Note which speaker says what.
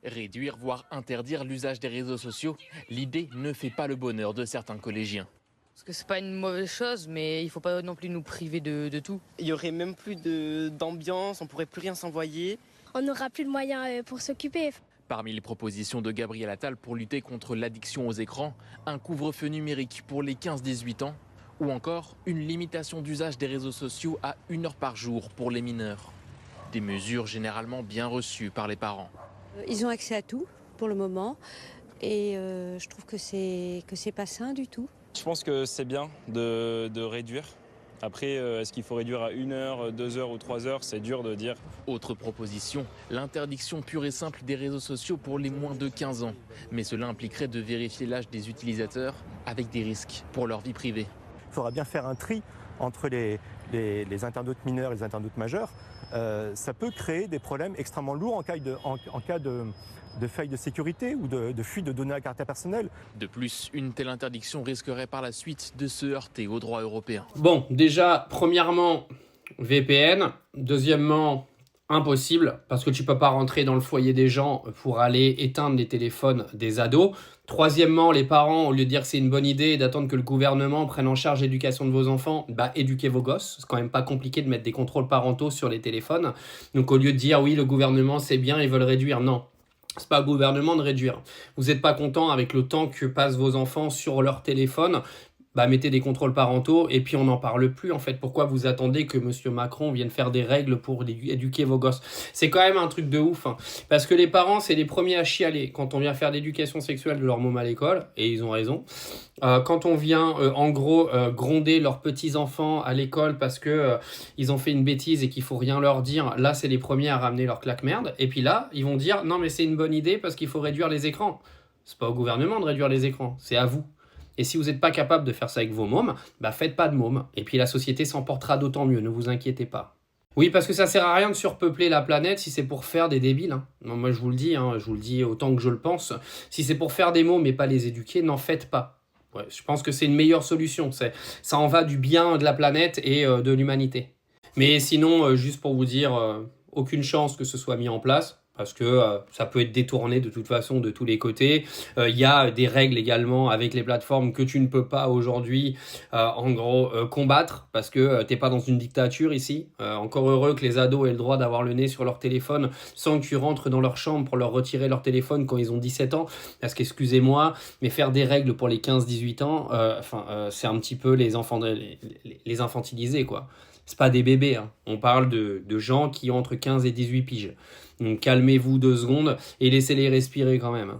Speaker 1: Réduire, voire interdire l'usage des réseaux sociaux, l'idée ne fait pas le bonheur de certains collégiens.
Speaker 2: Parce que c'est pas une mauvaise chose, mais il faut pas non plus nous priver de tout.
Speaker 3: Il y aurait même plus d'ambiance, on pourrait plus rien s'envoyer.
Speaker 4: On n'aura plus de moyens pour s'occuper.
Speaker 1: Parmi les propositions de Gabriel Attal pour lutter contre l'addiction aux écrans, un couvre-feu numérique pour les 15-18 ans ou encore une limitation d'usage des réseaux sociaux à 1 heure par jour pour les mineurs. Des mesures généralement bien reçues par les parents.
Speaker 5: Ils ont accès à tout pour le moment et je trouve que c'est pas sain du tout.
Speaker 6: Je pense que c'est bien de réduire. Après, est-ce qu'il faut réduire à 1 heure, 2 heures ou 3 heures? C'est dur de dire.
Speaker 1: Autre proposition, l'interdiction pure et simple des réseaux sociaux pour les moins de 15 ans. Mais cela impliquerait de vérifier l'âge des utilisateurs avec des risques pour leur vie privée.
Speaker 7: Il faudra bien faire un tri entre les internautes mineurs et les internautes majeurs. Ça peut créer des problèmes extrêmement lourds en cas de faille de sécurité ou de fuite de données à caractère personnel.
Speaker 1: De plus, une telle interdiction risquerait par la suite de se heurter au droit européen.
Speaker 8: Bon, déjà, premièrement, VPN. Deuxièmement, impossible, parce que tu peux pas rentrer dans le foyer des gens pour aller éteindre les téléphones des ados. Troisièmement, les parents, au lieu de dire que c'est une bonne idée et d'attendre que le gouvernement prenne en charge l'éducation de vos enfants, éduquez vos gosses. C'est quand même pas compliqué de mettre des contrôles parentaux sur les téléphones. Donc au lieu de dire oui, le gouvernement c'est bien, ils veulent réduire, non. C'est pas au gouvernement de réduire. Vous n'êtes pas content avec le temps que passent vos enfants sur leur téléphone, mettez des contrôles parentaux et puis on n'en parle plus en fait. Pourquoi vous attendez que monsieur Macron vienne faire des règles pour éduquer vos gosses? C'est quand même un truc de ouf, hein. Parce que les parents, c'est les premiers à chialer quand on vient faire l'éducation sexuelle de leur môme à l'école, et ils ont raison. Quand on vient gronder leurs petits-enfants à l'école parce que ils ont fait une bêtise et qu'il faut rien leur dire, là c'est les premiers à ramener leur claque-merde. Et puis là, ils vont dire non mais c'est une bonne idée parce qu'il faut réduire les écrans. C'est pas au gouvernement de réduire les écrans, c'est à vous. Et si vous n'êtes pas capable de faire ça avec vos mômes, faites pas de mômes. Et puis la société s'en portera d'autant mieux, ne vous inquiétez pas. Oui, parce que ça sert à rien de surpeupler la planète si c'est pour faire des débiles, hein. Non, moi je vous le dis autant que je le pense. Si c'est pour faire des mômes et pas les éduquer, n'en faites pas. Ouais, je pense que c'est une meilleure solution. Ça en va du bien de la planète et de l'humanité. Mais sinon, juste pour vous dire, aucune chance que ce soit mis en place. Parce que ça peut être détourné de toute façon de tous les côtés. Il y a des règles également avec les plateformes que tu ne peux pas aujourd'hui combattre parce que t'es pas dans une dictature ici. Encore heureux que les ados aient le droit d'avoir le nez sur leur téléphone sans que tu rentres dans leur chambre pour leur retirer leur téléphone quand ils ont 17 ans. Parce qu'excusez-moi, mais faire des règles pour les 15-18 ans, c'est un petit peu les infantiliser quoi. C'est pas des bébés, hein. On parle de gens qui ont entre 15 et 18 piges. Donc calmez-vous 2 secondes et laissez-les respirer quand même.